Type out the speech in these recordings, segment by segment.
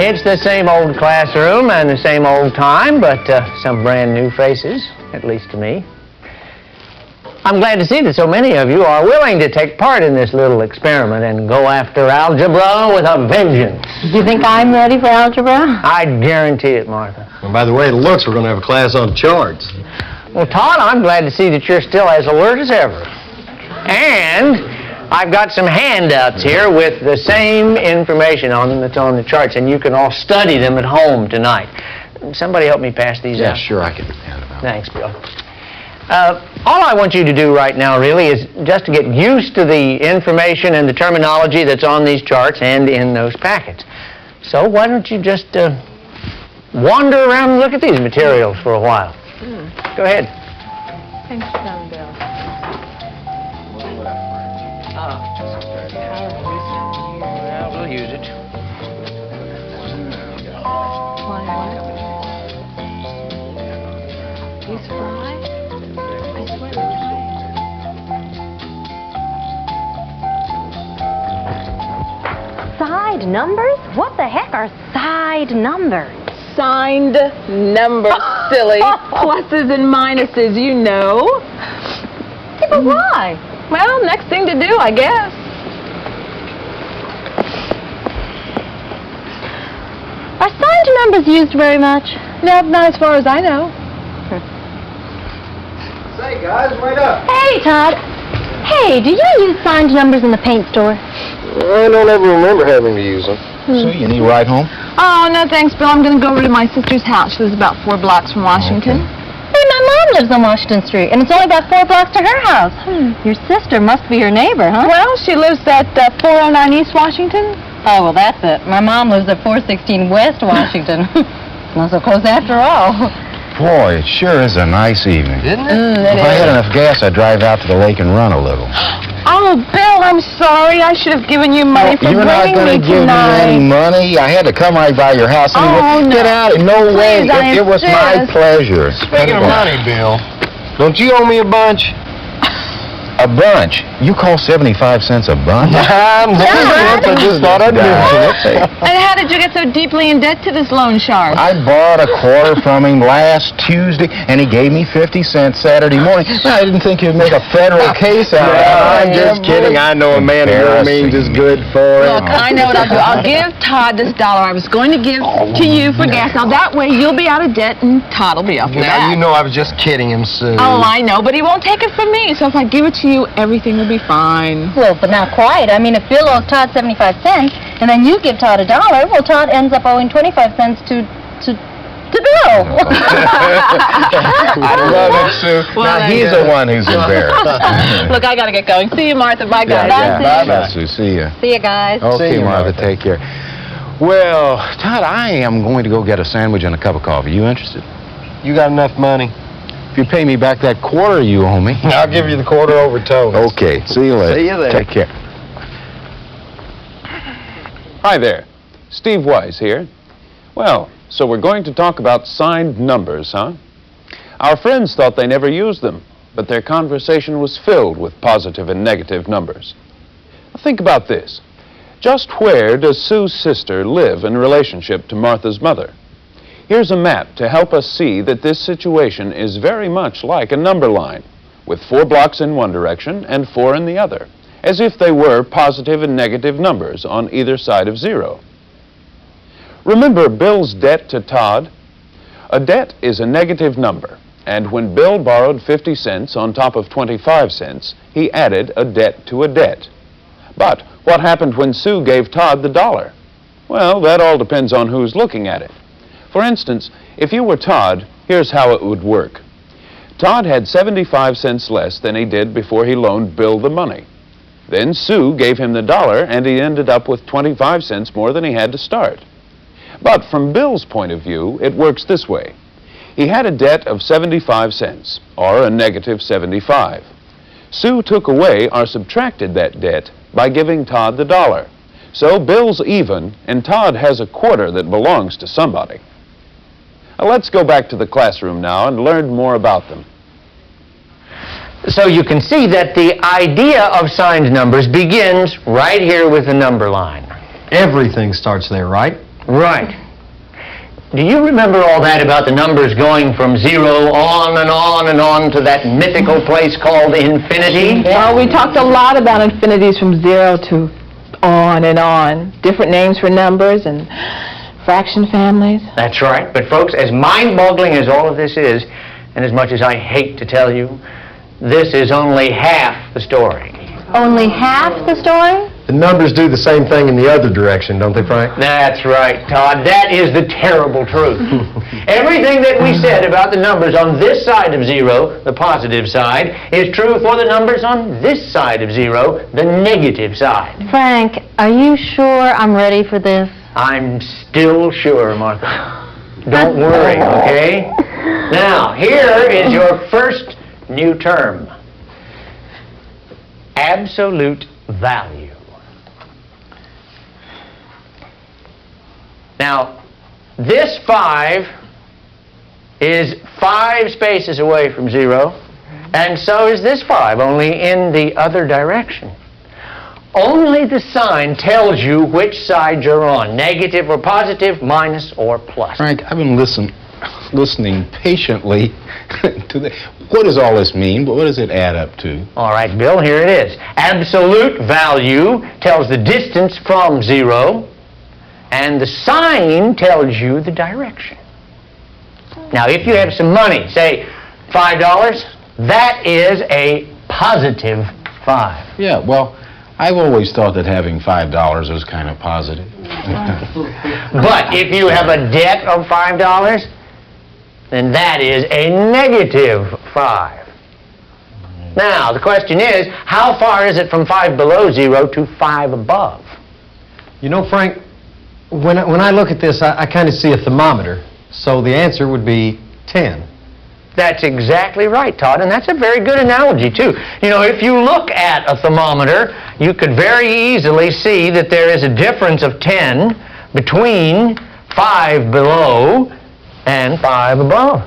It's the same old classroom and the same old time, but some brand new faces, at least to me. I'm glad to see that so many of you are willing to take part in this little experiment and go after algebra with a vengeance. Do you think I'm ready for algebra? I guarantee it, Martha. And by the way it looks, we're going to have a class on charts. Well, Todd, I'm glad to see that you're still as alert as ever. And I've got some handouts here with the same information on them that's on the charts, and you can all study them at home tonight. Somebody help me pass these out. Yeah, sure, I can hand them out. Thanks, Bill. All I want you to do right now, really, is just to get used to the information and the terminology that's on these charts and in those packets. So why don't you just wander around and look at these materials for a while. Go ahead. Thanks, Bill. Well, we'll use it. These fly? I swear they're side numbers? What the heck are side numbers? Signed numbers, silly. Pluses and minuses, you know. Yeah, but why? Well, next thing to do, I guess. Are signed numbers used very much? No, not as far as I know. Say, guys, wait up. Hey, Todd. Hey, do you use signed numbers in the paint store? I don't ever remember having to use them. So you need a ride home? Oh, no thanks, Bill. I'm going to go over to my sister's house. She lives about 4 blocks from Washington. Hey, my mom lives on Washington Street, and it's only about 4 blocks to her house. Your sister must be your neighbor, huh? Well, she lives at 409 East Washington. Oh, well, that's it. My mom lives at 416 West Washington. Not so close after all. Boy, it sure is a nice evening. Isn't it? If I had enough gas, I'd drive out to the lake and run a little. Oh, Bill, I'm sorry. I should have given you money for You're not bringing going me to give me any tonight. money. I had to come right by your house. Oh, no. Get out. No way. Please, I It was my insist. pleasure. Speaking of money, Bill, don't you owe me a bunch? A bunch? You call 75 cents a bunch? I'm I just thought I'd mention it. And how did you get so deeply in debt to this loan shark? I bought a quarter from him last Tuesday, and he gave me 50 cents Saturday morning. I didn't think you'd make a federal case out of it. I'm just kidding. I know a man of your means is good for it. Look, I know what I'll do. I'll give Todd this $1 I was going to give to you for gas. Now, that way you'll be out of debt and Todd will be off your Now, back. you know I was just kidding him, Sue. Oh, I know, but he won't take it from me. So if I give it to you, everything will be fine. Well, but not quite. I mean, if Bill owes Todd 75 cents, and then you give Todd $1, well, Todd ends up owing 25 cents to Bill. I love it, Sue. Well, Now, he's the one who's embarrassed. Look, I got to get going. See you, Martha. Bye, guys. Bye, Sue. See ya. See you guys. Okay, you, Martha, Martha. take care. Well, Todd, I am going to go get a sandwich and a cup of coffee. You interested? You got enough money? If you pay me back that quarter you owe me. I'll give you the quarter over toast. Okay, see you later. See you there. Take care. Hi there, Steve Wise here. Well, so we're going to talk about signed numbers, huh? Our friends thought they never used them, but their conversation was filled with positive and negative numbers. Think about this. Just where does Sue's sister live in relationship to Martha's mother? Here's a map to help us see that this situation is very much like a number line, with 4 blocks in one direction and 4 in the other, as if they were positive and negative numbers on either side of 0. Remember Bill's debt to Todd? A debt is a negative number, and when Bill borrowed 50 cents on top of 25 cents, he added a debt to a debt. But what happened when Sue gave Todd the $1? Well, that all depends on who's looking at it. For instance, if you were Todd, here's how it would work. Todd had 75 cents less than he did before he loaned Bill the money. Then Sue gave him the $1, and he ended up with 25 cents more than he had to start. But from Bill's point of view, it works this way. He had a debt of 75 cents, or a negative 75. Sue took away or subtracted that debt by giving Todd the $1. So Bill's even, and Todd has a quarter that belongs to somebody. Now, let's go back to the classroom now and learn more about them. So you can see that the idea of signed numbers begins right here with the number line. Everything starts there, right? Right. Do you remember all that about the numbers going from 0 on and on and on to that mythical place called infinity? Well, we talked a lot about infinities from 0 to on and on. Different names for numbers and fraction families. That's right. But folks, as mind-boggling as all of this is, and as much as I hate to tell you, this is only half the story. Only half the story? The numbers do the same thing in the other direction, don't they, Frank? That's right, Todd. That is the terrible truth. Everything that we said about the numbers on this side of 0, the positive side, is true for the numbers on this side of 0, the negative side. Frank, are you sure I'm ready for this? I'm still sure, Martha. Don't worry, okay? Now, here is your first new term. Absolute value. Now, this 5 is 5 spaces away from 0, and so is this 5, only in the other direction. Only the sign tells you which side you're on, negative or positive, minus or plus. Frank, I've been listening patiently to the... What does all this mean? What does it add up to? All right, Bill, here it is. Absolute value tells the distance from 0, and the sign tells you the direction. Now, if you have some money, say $5, that is a positive 5. Yeah, well, I've always thought that having $5 was kind of positive. But if you have a debt of $5, then that is a negative 5. Now, the question is, how far is it from 5 below 0 to 5 above? You know, Frank, when I look at this, I kind of see a thermometer. So the answer would be 10. That's exactly right, Todd, and that's a very good analogy, too. You know, if you look at a thermometer, you could very easily see that there is a difference of 10 between 5 below and 5 above.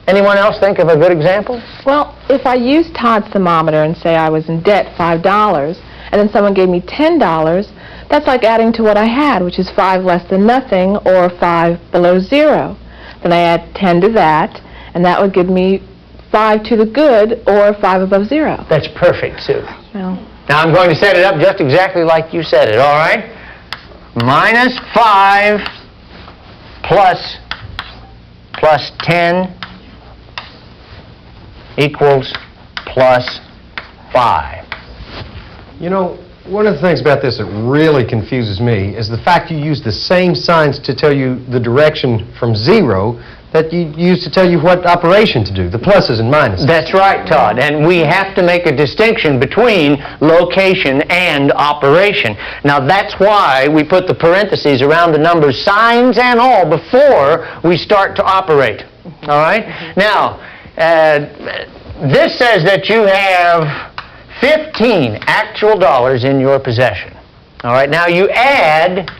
Anyone else think of a good example? Well, if I used Todd's thermometer and say I was in debt $5, and then someone gave me $10, that's like adding to what I had, which is 5 less than nothing, or 5 below 0. Then I add 10 to that, and that would give me 5 to the good, or 5 above 0. That's perfect, Sue. Well, Now I'm going to set it up just exactly like you said it, all right? Minus 5 plus 10 equals plus 5. You know, one of the things about this that really confuses me is the fact you use the same signs to tell you the direction from 0 that you use to tell you what operation to do, the pluses and minuses. That's right, Todd, and we have to make a distinction between location and operation. Now that's why we put the parentheses around the numbers, signs and all, before we start to operate. All right? Now, this says that you have 15 actual dollars in your possession. All right, now you add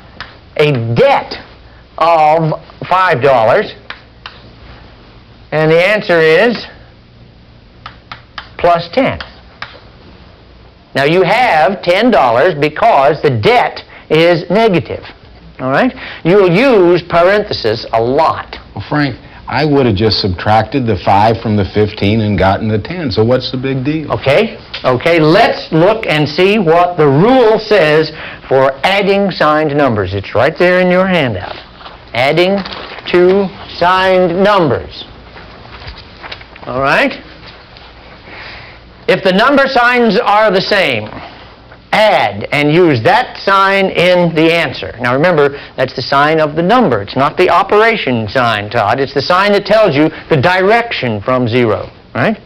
a debt of $5, and the answer is plus 10. Now you have $10 because the debt is negative. All right? You'll use parentheses a lot. Well, Frank, I would have just subtracted the 5 from the 15 and gotten the 10, so what's the big deal? Okay, let's look and see what the rule says for adding signed numbers. It's right there in your handout. Adding two signed numbers. All right? If the number signs are the same, add and use that sign in the answer. Now remember, that's the sign of the number. It's not the operation sign, Todd. It's the sign that tells you the direction from 0, right?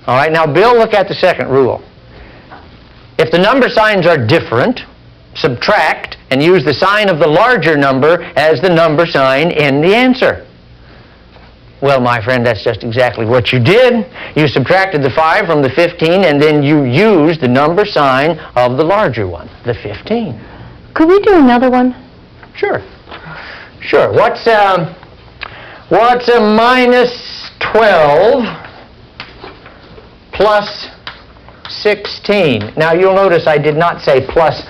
All right, now Bill, look at the second rule. If the number signs are different, subtract and use the sign of the larger number as the number sign in the answer. Well, my friend, that's just exactly what you did. You subtracted the 5 from the 15, and then you used the number sign of the larger one, the 15. Could we do another one? Sure. Sure. What's a minus 12 plus 16? Now, you'll notice I did not say plus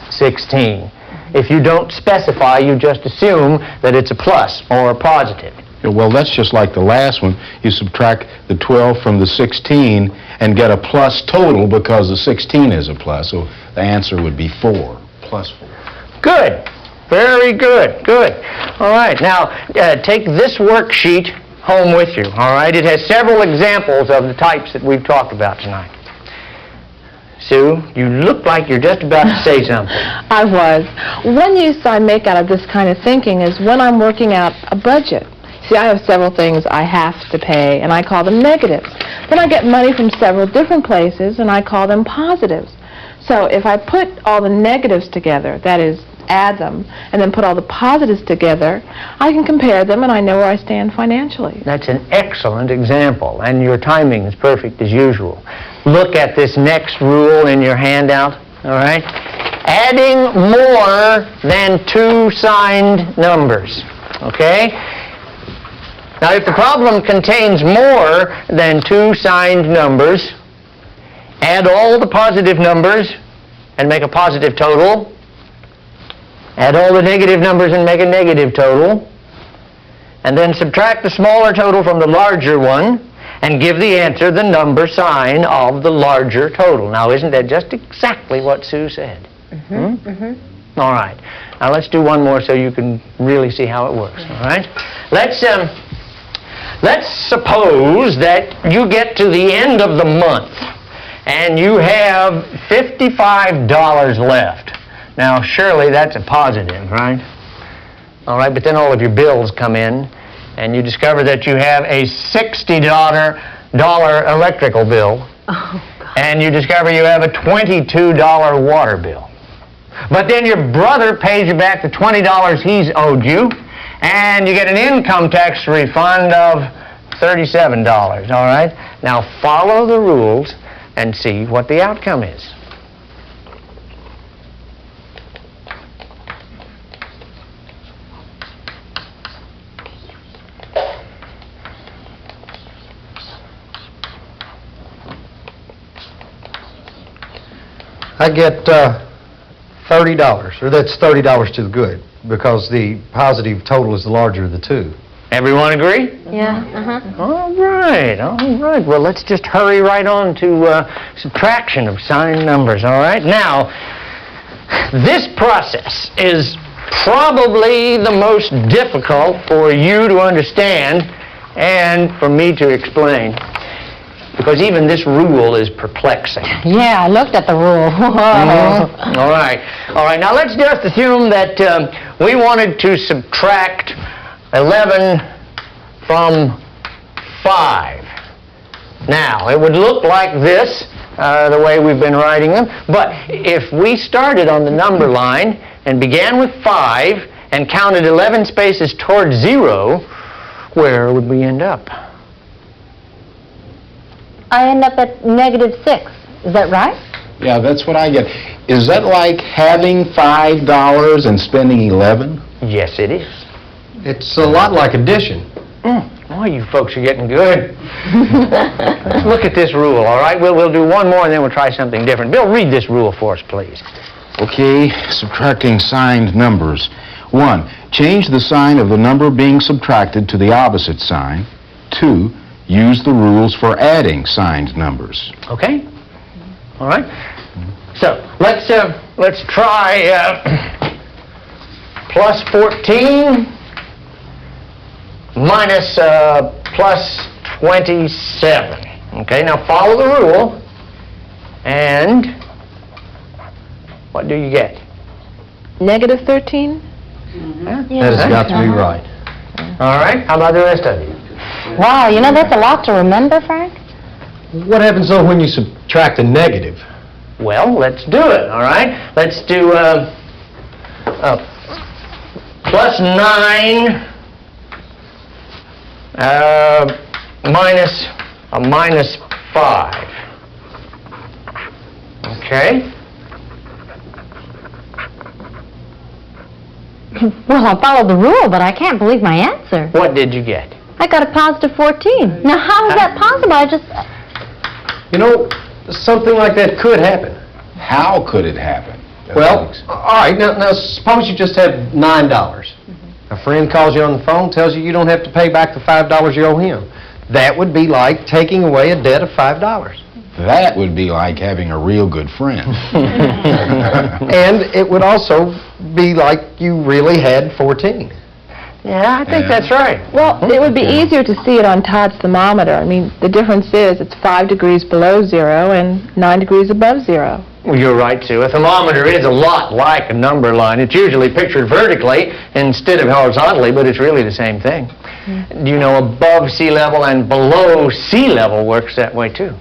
16. If you don't specify, you just assume that it's a plus or a positive. Well, that's just like the last one. You subtract the 12 from the 16 and get a plus total because the 16 is a plus. So the answer would be 4, plus 4. Good. Very good. Good. All right. Now, take this worksheet home with you. All right. It has several examples of the types that we've talked about tonight. Sue, you look like you're just about to say something. I was. One use I make out of this kind of thinking is when I'm working out a budget. See, I have several things I have to pay, and I call them negatives. Then I get money from several different places, and I call them positives. So if I put all the negatives together, that is, add them, and then put all the positives together, I can compare them, and I know where I stand financially. That's an excellent example, and your timing is perfect as usual. Look at this next rule in your handout, all right? Adding more than 2 signed numbers, okay? Now, if the problem contains more than 2 signed numbers, add all the positive numbers and make a positive total. Add all the negative numbers and make a negative total. And then subtract the smaller total from the larger one and give the answer the number sign of the larger total. Now, isn't that just exactly what Sue said? All right. Now, let's do one more so you can really see how it works, all right? Let's suppose that you get to the end of the month and you have $55 left. Now, surely that's a positive, right? All right, but then all of your bills come in and you discover that you have a $60 electrical bill. And you discover you have a $22 water bill. But then your brother pays you back the $20 he's owed you, and you get an income tax refund of $37, all right? Now follow the rules and see what the outcome is. I get $30, or that's $30 to the good, because the positive total is the larger of the two. Everyone agree? Yeah, All right, all right. Well, let's just hurry right on to subtraction of signed numbers, all right? Now, this process is probably the most difficult for you to understand and for me to explain, because even this rule is perplexing. Yeah, I looked at the rule. All right. All right, now let's just assume that we wanted to subtract 11 from 5. Now, it would look like this, the way we've been writing them, but if we started on the number line and began with 5 and counted 11 spaces towards 0, where would we end up? I end up at -6. Is that right? Yeah, that's what I get. Is that like having $5 and spending 11? Yes, it is. It's a lot like addition. Oh, you folks are getting good. Let's look at this rule, all right? We'll do one more and then we'll try something different. Bill, read this rule for us, please. Okay, subtracting signed numbers. 1, change the sign of the number being subtracted to the opposite sign. 2, use the rules for adding signed numbers. Okay? All right? So, let's try plus 14 minus plus 27. Okay, now follow the rule, and what do you get? -13? That has got to be right. All right, how about the rest of you? Wow, you know, that's a lot to remember, Frank. What happens though when you subtract a negative? Well, let's do it, all right? Let's do plus 9 minus a -5. Okay? Well, I followed the rule, but I can't believe my answer. What did you get? I got a positive 14. Now, how is that possible? I just... You know, something like that could happen. How could it happen? Well, all right, now suppose you just have $9. A friend calls you on the phone, tells you you don't have to pay back the $5 you owe him. That would be like taking away a debt of $5. That would be like having a real good friend. And it would also be like you really had 14. Yeah, I think Yeah. that's right. Well, it would be easier to see it on Todd's thermometer. I mean, the difference is it's 5 degrees below zero and 9 degrees above zero. Well, you're right, Sue. A thermometer is a lot like a number line. It's usually pictured vertically instead of horizontally, but it's really the same thing. Do you know above sea level and below sea level works that way, too?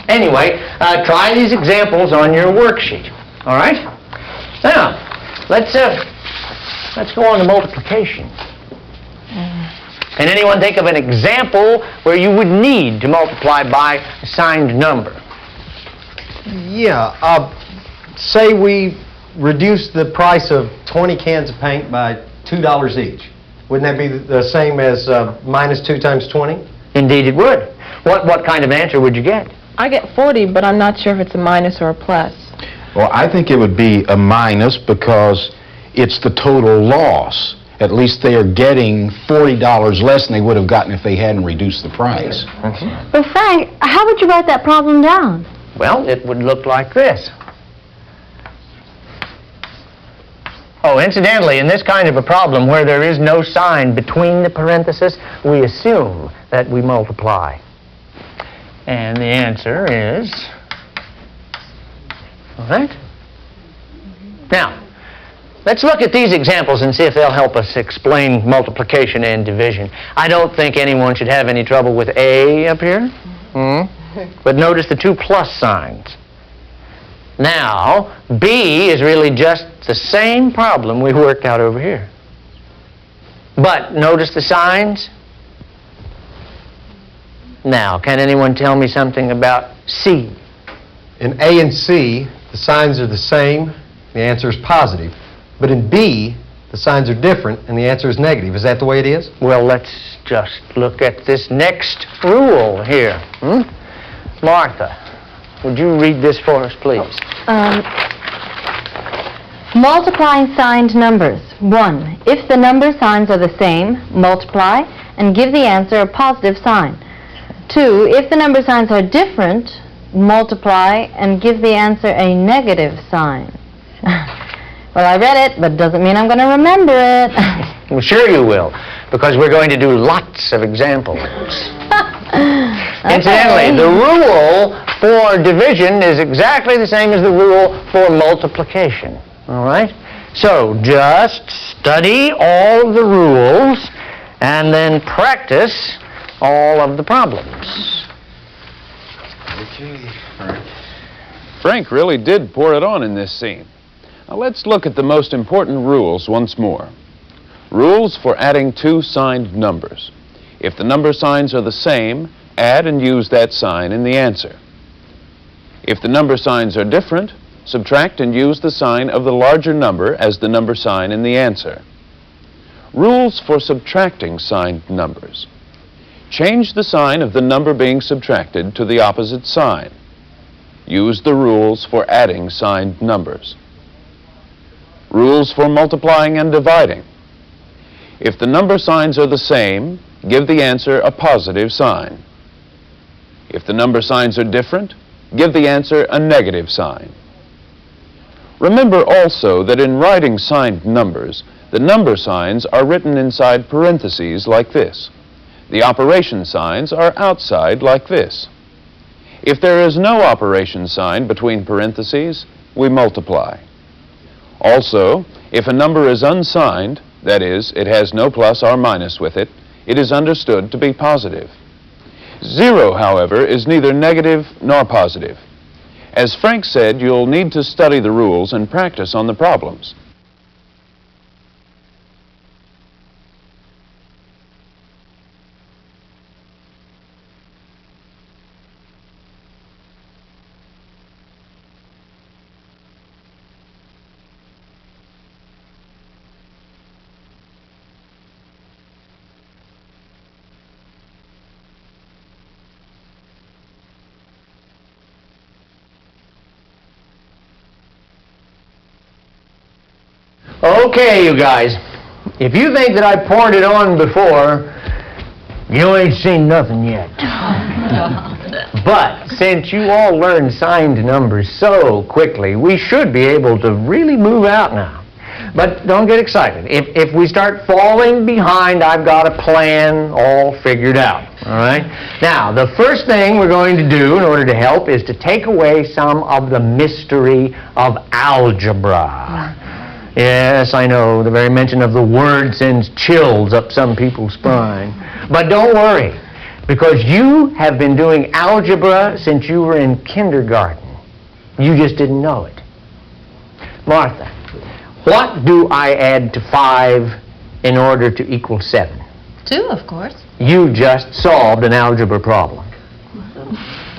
Anyway, try these examples on your worksheet, all right? Now, let's go on to multiplication. Can anyone think of an example where you would need to multiply by a signed number? Yeah, say we reduce the price of 20 cans of paint by $2 each. Wouldn't that be the same as minus 2 times 20? Indeed it would. What kind of answer would you get? I get 40, but I'm not sure if it's a minus or a plus. Well, I think it would be a minus because it's the total loss. At least they are getting $40 less than they would have gotten if they hadn't reduced the price. Well, Frank, how would you write that problem down? Well, it would look like this. Oh, incidentally, in this kind of a problem where there is no sign between the parentheses, we assume that we multiply. And the answer is... All right? Now, let's look at these examples and see if they'll help us explain multiplication and division. I don't think anyone should have any trouble with A up here. But notice the 2 plus signs. Now, B is really just the same problem we worked out over here. But notice the signs. Now, can anyone tell me something about C? In A and C, the signs are the same, the answer is positive. But in B, the signs are different, and the answer is negative. Is that the way it is? Well, let's just look at this next rule here. Martha, would you read this for us, please? Multiplying signed numbers. 1. If the number signs are the same, multiply and give the answer a positive sign. 2. If the number signs are different, multiply and give the answer a negative sign. Well, I read it, but it doesn't mean I'm going to remember it. Well, sure you will, because we're going to do lots of examples. Incidentally, the rule for division is exactly the same as the rule for multiplication. All right? So just study all the rules and then practice all of the problems. Okay. All right. Frank really did pour it on in this scene. Now let's look at the most important rules once more. Rules for adding 2 signed numbers. If the number signs are the same, add and use that sign in the answer. If the number signs are different, subtract and use the sign of the larger number as the number sign in the answer. Rules for subtracting signed numbers. Change the sign of the number being subtracted to the opposite sign. Use the rules for adding signed numbers. Rules for multiplying and dividing. If the number signs are the same, give the answer a positive sign. If the number signs are different, give the answer a negative sign. Remember also that in writing signed numbers, the number signs are written inside parentheses like this. The operation signs are outside like this. If there is no operation sign between parentheses, we multiply. Also, if a number is unsigned, that is, it has no plus or minus with it, it is understood to be positive. 0, however, is neither negative nor positive. As Frank said, you'll need to study the rules and practice on the problems. Okay, you guys. If you think that I poured it on before, you ain't seen nothing yet. But since you all learned signed numbers so quickly, we should be able to really move out now. But don't get excited. If we start falling behind, I've got a plan all figured out. All right? Now, the first thing we're going to do in order to help is to take away some of the mystery of algebra. Yes, I know, the very mention of the word sends chills up some people's spine. But don't worry, because you have been doing algebra since you were in kindergarten. You just didn't know it. Martha, what do I add to 5 in order to equal 7? 2, of course. You just solved an algebra problem.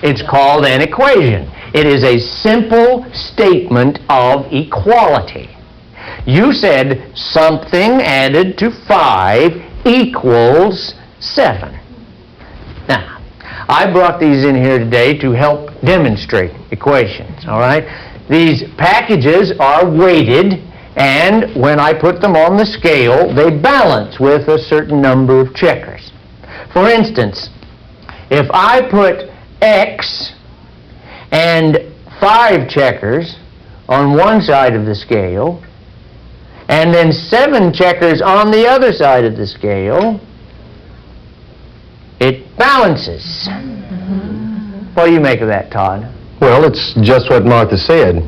It's called an equation. It is a simple statement of equality. You said something added to 5 equals 7. Now, I brought these in here today to help demonstrate equations, all right? These packages are weighted, and when I put them on the scale, they balance with a certain number of checkers. For instance, if I put X and 5 checkers on one side of the scale, and then 7 checkers on the other side of the scale, it balances. What do you make of that, Todd? Well, it's just what Martha said.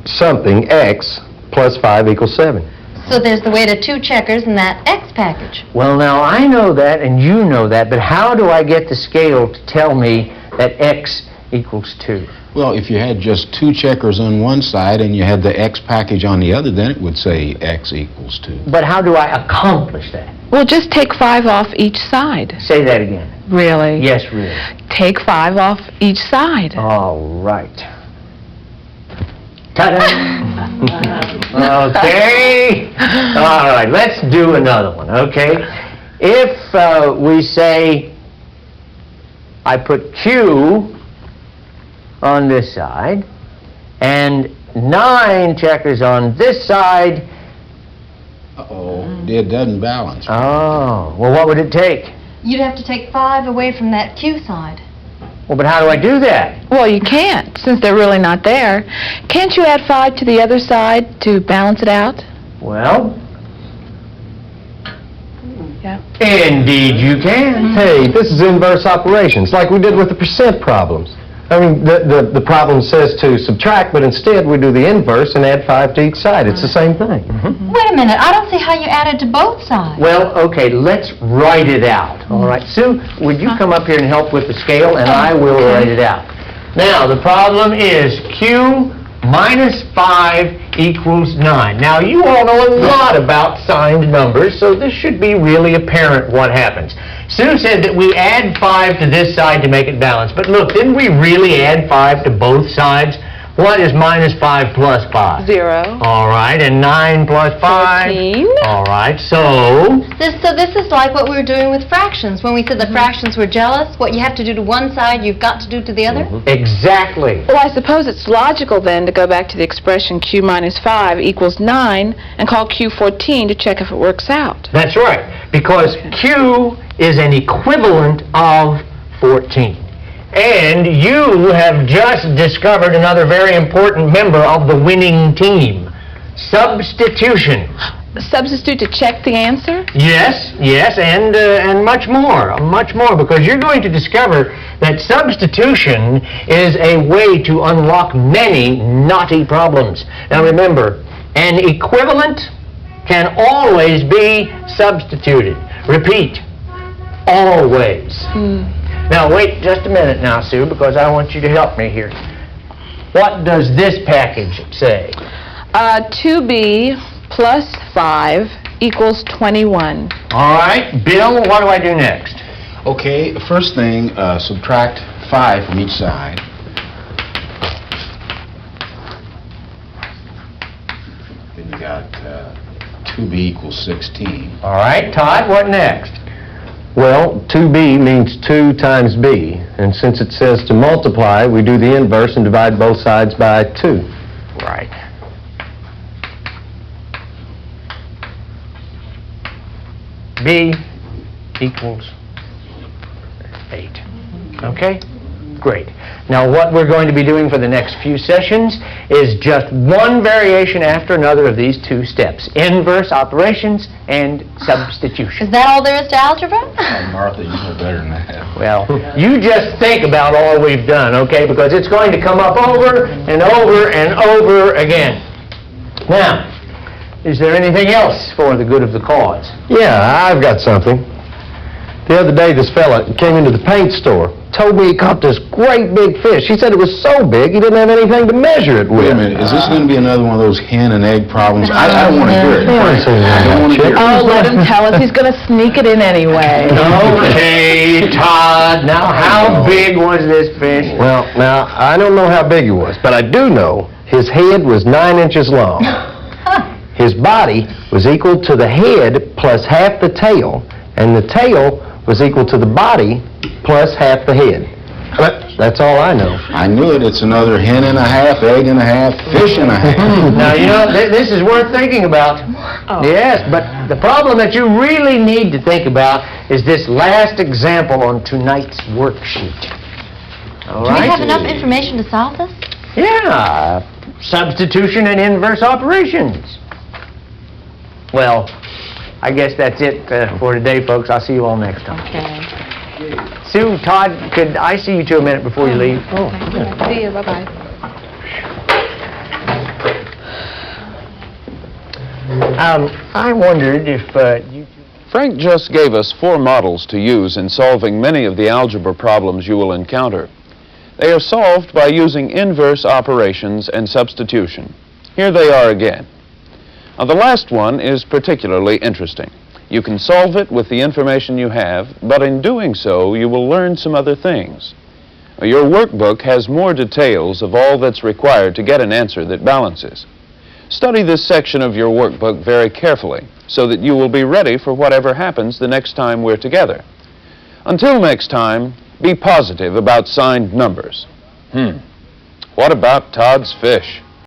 Something, X, plus 5 equals 7. So there's the weight of 2 checkers in that X package. Well, now, I know that and you know that, but how do I get the scale to tell me that X equals 2? Well, if you had just 2 checkers on one side and you had the X package on the other, then it would say X equals 2. But how do I accomplish that? Well, just take 5 off each side. Say that again. Really? Yes, really. Take 5 off each side. All right. Ta-da! Okay. All right, let's do another one, okay? If we say I put Q on this side and 9 checkers on this side. Uh-oh, it doesn't balance. Oh, well, what would it take? You'd have to take 5 away from that Q side. Well, but how do I do that? Well, you can't, since they're really not there. Can't you add 5 to the other side to balance it out? Well, Yeah. indeed you can. Hey, this is inverse operations, like we did with the percent problems. I mean, the problem says to subtract, but instead we do the inverse and add 5 to each side. It's the same thing. Wait a minute, I don't see how you added to both sides. Well, okay, let's write it out, all right? Sue, would you come up here and help with the scale, and I will write it out. Now, the problem is Q minus 5 equals 9. Now, you all know a lot about signed numbers, so this should be really apparent what happens. Sue said that we add 5 to this side to make it balance. But look, didn't we really add 5 to both sides? What is minus 5 plus 5? 0. All right, and 9 plus 5? 14. All right, so... So this is like what we were doing with fractions. When we said the fractions were jealous, what you have to do to one side, you've got to do to the other? Exactly. Well, I suppose it's logical then to go back to the expression Q minus 5 equals 9 and call Q 14 to check if it works out. That's right, because Q is an equivalent of 14. And you have just discovered another very important member of the winning team. Substitution. Substitute to check the answer? Yes, and much more, because you're going to discover that substitution is a way to unlock many knotty problems. Now remember, an equivalent can always be substituted. Repeat, always. Now wait just a minute now, Sue, because I want you to help me here. What does this package say? 2b plus 5 equals 21. All right, Bill, what do I do next? Okay, first thing, subtract 5 from each side. Then you got 2b equals 16. All right, Todd, what next? Well, 2b means 2 times b, and since it says to multiply, we do the inverse and divide both sides by 2. Right. B equals 8. Okay? Great. Now what we're going to be doing for the next few sessions is just one variation after another of these two steps, inverse operations and substitution. Is that all there is to algebra? Martha, you know better than that. Well, you just think about all we've done, okay? Because it's going to come up over and over and over again. Now, is there anything else for the good of the cause? Yeah, I've got something. The other day, this fella came into the paint store, told me he caught this great big fish. He said it was so big, he didn't have anything to measure it with. Wait a minute, is this going to be another one of those hen and egg problems? I don't want to hear it. I don't want to hear it. Oh, let him tell us. He's going to sneak it in anyway. Okay, Todd, now how big was this fish? Well, now, I don't know how big he was, but I do know his head was 9 inches long. His body was equal to the head plus half the tail, and the tail was equal to the body plus half the head. That's all I know. I knew it. It's another hen and a half, egg and a half, fish and a half. Now, you know, this is worth thinking about. Yes, but the problem that you really need to think about is this last example on tonight's worksheet. All Do we right? have enough information to solve this? Yeah, substitution and inverse operations. Well, I guess that's it for today, folks. I'll see you all next time. Okay. Sue, Todd, could I see you 2 a minute before you leave? Oh, see you. Bye-bye. I wondered if you... Frank just gave us 4 models to use in solving many of the algebra problems you will encounter. They are solved by using inverse operations and substitution. Here they are again. Now, the last one is particularly interesting. You can solve it with the information you have, but in doing so, you will learn some other things. Your workbook has more details of all that's required to get an answer that balances. Study this section of your workbook very carefully so that you will be ready for whatever happens the next time we're together. Until next time, be positive about signed numbers. What about Todd's fish?